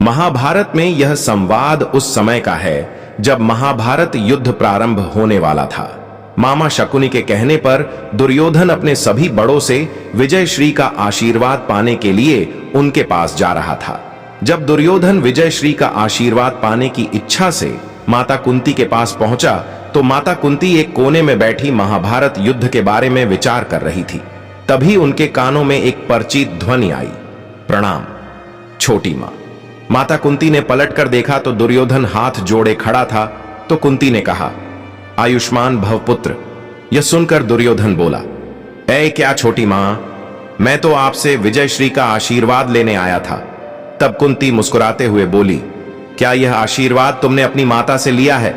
महाभारत में यह संवाद उस समय का है जब महाभारत युद्ध प्रारंभ होने वाला था। मामा शकुनी के कहने पर दुर्योधन अपने सभी बड़ों से विजयश्री का आशीर्वाद पाने के लिए उनके पास जा रहा था। जब दुर्योधन विजयश्री का आशीर्वाद पाने की इच्छा से माता कुंती के पास पहुंचा तो माता कुंती एक कोने में बैठी महाभारत युद्ध के बारे में विचार कर रही थी। तभी उनके कानों में एक परिचित ध्वनि आई, प्रणाम छोटी मां। माता कुंती ने पलटकर देखा तो दुर्योधन हाथ जोड़े खड़ा था। तो कुंती ने कहा, आयुष्मान भव पुत्र। यह सुनकर दुर्योधन बोला, ऐ क्या छोटी मां, मैं तो आपसे विजयश्री का आशीर्वाद लेने आया था। तब कुंती मुस्कुराते हुए बोली, क्या यह आशीर्वाद तुमने अपनी माता से लिया है?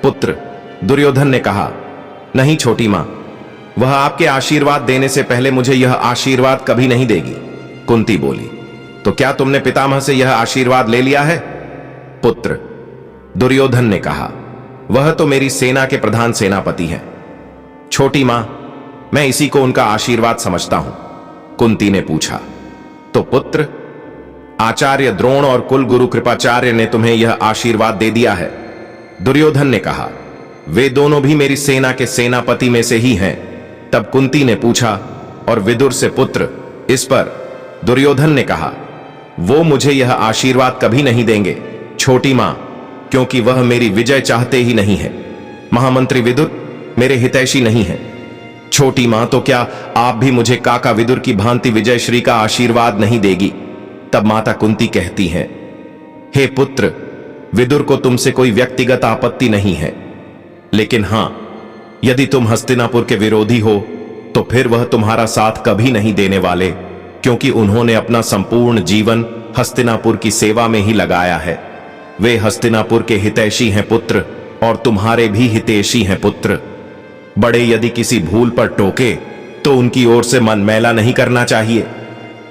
पुत्र, दुर्योधन ने कहा, नहीं छोटी मां, वह आपके आशीर्वाद देने से पहले मुझे यह आशीर्वाद कभी नहीं देगी। कुंती बोली, तो क्या तुमने पितामह से यह आशीर्वाद ले लिया है? पुत्र, दुर्योधन ने कहा, वह तो मेरी सेना के प्रधान सेनापति हैं। छोटी मां, मैं इसी को उनका आशीर्वाद समझता हूं। कुंती ने पूछा, तो पुत्र, आचार्य द्रोण और कुल गुरु कृपाचार्य ने तुम्हें यह आशीर्वाद दे दिया है? दुर्योधन ने कहा, वे दोनों भी मेरी सेना के सेनापति में से ही हैं। तब कुंती ने पूछा, और विदुर से पुत्र? इस पर दुर्योधन ने कहा, वो मुझे यह आशीर्वाद कभी नहीं देंगे छोटी मां, क्योंकि वह मेरी विजय चाहते ही नहीं है। महामंत्री विदुर मेरे हितैषी नहीं है। छोटी मां, तो क्या आप भी मुझे काका विदुर की भांति विजयश्री का आशीर्वाद नहीं देगी? तब माता कुंती कहती हैं, हे पुत्र, विदुर को तुमसे कोई व्यक्तिगत आपत्ति नहीं है, लेकिन हां, यदि तुम हस्तिनापुर के विरोधी हो तो फिर वह तुम्हारा साथ कभी नहीं देने वाले, क्योंकि उन्होंने अपना संपूर्ण जीवन हस्तिनापुर की सेवा में ही लगाया है। वे हस्तिनापुर के हितैषी हैं पुत्र, और तुम्हारे भी हितैषी हैं पुत्र। बड़े यदि किसी भूल पर टोके तो उनकी ओर से मन मैला नहीं करना चाहिए।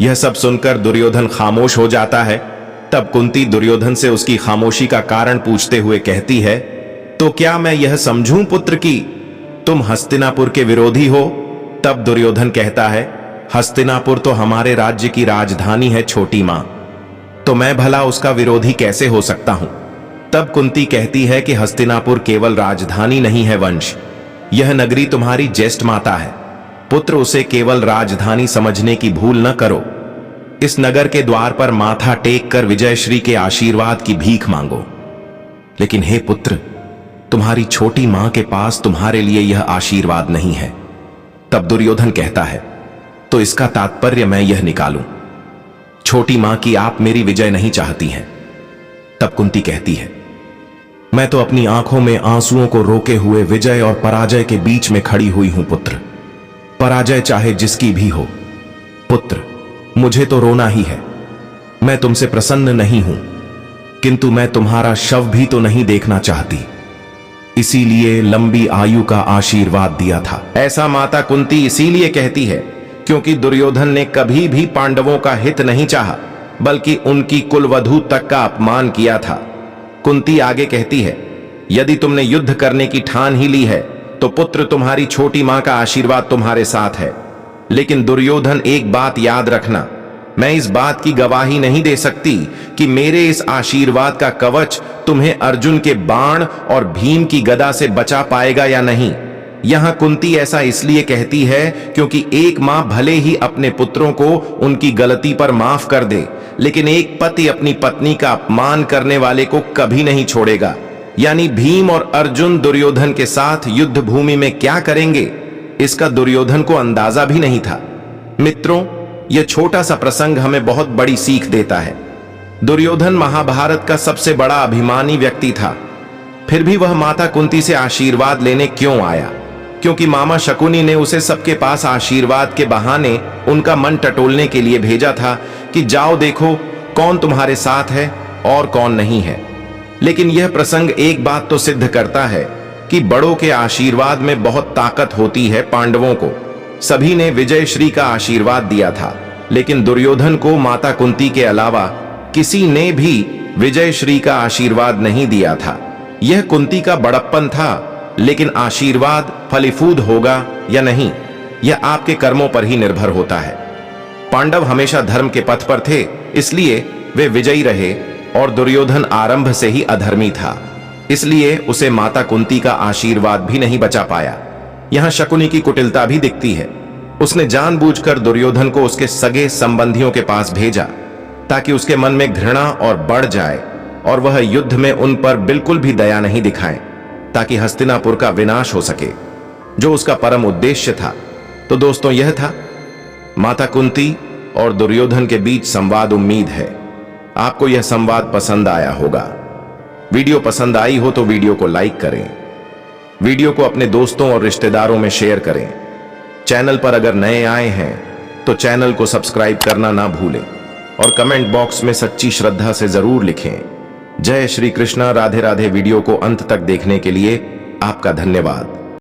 यह सब सुनकर दुर्योधन खामोश हो जाता है। तब कुंती दुर्योधन से उसकी खामोशी का कारण पूछते हुए कहती है, तो क्या मैं यह समझूं पुत्र कि तुम हस्तिनापुर के विरोधी हो? तब दुर्योधन कहता है, हस्तिनापुर तो हमारे राज्य की राजधानी है छोटी मां, तो मैं भला उसका विरोधी कैसे हो सकता हूं? तब कुंती कहती है कि हस्तिनापुर केवल राजधानी नहीं है वंश, यह नगरी तुम्हारी ज्येष्ठ माता है। पुत्र, उसे केवल राजधानी समझने की भूल न करो। इस नगर के द्वार पर माथा टेक कर विजयश्री के आशीर्वाद की भीख मांगो। लेकिन हे पुत्र, तुम्हारी छोटी मां के पास तुम्हारे लिए यह आशीर्वाद नहीं है। तब दुर्योधन कहता है, तो इसका तात्पर्य मैं यह निकालूं, छोटी मां की आप मेरी विजय नहीं चाहती हैं। तब कुंती कहती है, मैं तो अपनी आंखों में आंसुओं को रोके हुए विजय और पराजय के बीच में खड़ी हुई हूं पुत्र। पराजय चाहे जिसकी भी हो पुत्र, मुझे तो रोना ही है। मैं तुमसे प्रसन्न नहीं हूं, किंतु मैं तुम्हारा शव भी तो नहीं देखना चाहती, इसीलिए लंबी आयु का आशीर्वाद दिया था। ऐसा माता कुंती इसीलिए कहती है क्योंकि दुर्योधन ने कभी भी पांडवों का हित नहीं चाहा, बल्कि उनकी कुलवधू तक का अपमान किया था। कुंती आगे कहती है, यदि तुमने युद्ध करने की ठान ही ली है तो पुत्र, तुम्हारी छोटी मां का आशीर्वाद तुम्हारे साथ है। लेकिन दुर्योधन, एक बात याद रखना, मैं इस बात की गवाही नहीं दे सकती कि मेरे इस आशीर्वाद का कवच तुम्हें अर्जुन के बाण और भीम की गदा से बचा पाएगा या नहीं। यहां कुंती ऐसा इसलिए कहती है क्योंकि एक मां भले ही अपने पुत्रों को उनकी गलती पर माफ कर दे, लेकिन एक पति अपनी पत्नी का अपमान करने वाले को कभी नहीं छोड़ेगा। यानी भीम और अर्जुन दुर्योधन के साथ युद्ध भूमि में क्या करेंगे, इसका दुर्योधन को अंदाजा भी नहीं था। मित्रों, यह छोटा सा प्रसंग हमें बहुत बड़ी सीख देता है। दुर्योधन महाभारत का सबसे बड़ा अभिमानी व्यक्ति था, फिर भी वह माता कुंती से आशीर्वाद लेने क्यों आया? क्योंकि मामा शकुनी ने उसे सबके पास आशीर्वाद के बहाने उनका मन टटोलने के लिए भेजा था कि जाओ देखो कौन तुम्हारे साथ है और कौन नहीं है। लेकिन यह प्रसंग एक बात तो सिद्ध करता है कि बड़ों के आशीर्वाद में बहुत ताकत होती है। पांडवों को सभी ने विजयश्री का आशीर्वाद दिया था, लेकिन दुर्योधन को माता कुंती के अलावा किसी ने भी विजयश्री का आशीर्वाद नहीं दिया था। यह कुंती का बड़प्पन था, लेकिन आशीर्वाद फलीफूद होगा या नहीं, यह आपके कर्मों पर ही निर्भर होता है। पांडव हमेशा धर्म के पथ पर थे, इसलिए वे विजयी रहे और दुर्योधन आरंभ से ही अधर्मी था, इसलिए उसे माता कुंती का आशीर्वाद भी नहीं बचा पाया। यहां शकुनी की कुटिलता भी दिखती है। उसने जानबूझकर दुर्योधन को उसके सगे संबंधियों के पास भेजा ताकि उसके मन में घृणा और बढ़ जाए और वह युद्ध में उन पर बिल्कुल भी दया नहीं दिखाए, ताकि हस्तिनापुर का विनाश हो सके, जो उसका परम उद्देश्य था। तो दोस्तों, यह था माता कुंती और दुर्योधन के बीच संवाद। उम्मीद है आपको यह संवाद पसंद आया होगा। वीडियो पसंद आई हो तो वीडियो को लाइक करें, वीडियो को अपने दोस्तों और रिश्तेदारों में शेयर करें। चैनल पर अगर नए आए हैं तो चैनल को सब्सक्राइब करना ना भूलें और कमेंट बॉक्स में सच्ची श्रद्धा से जरूर लिखें। जय श्री कृष्णा। राधे राधे। वीडियो को अंत तक देखने के लिए आपका धन्यवाद।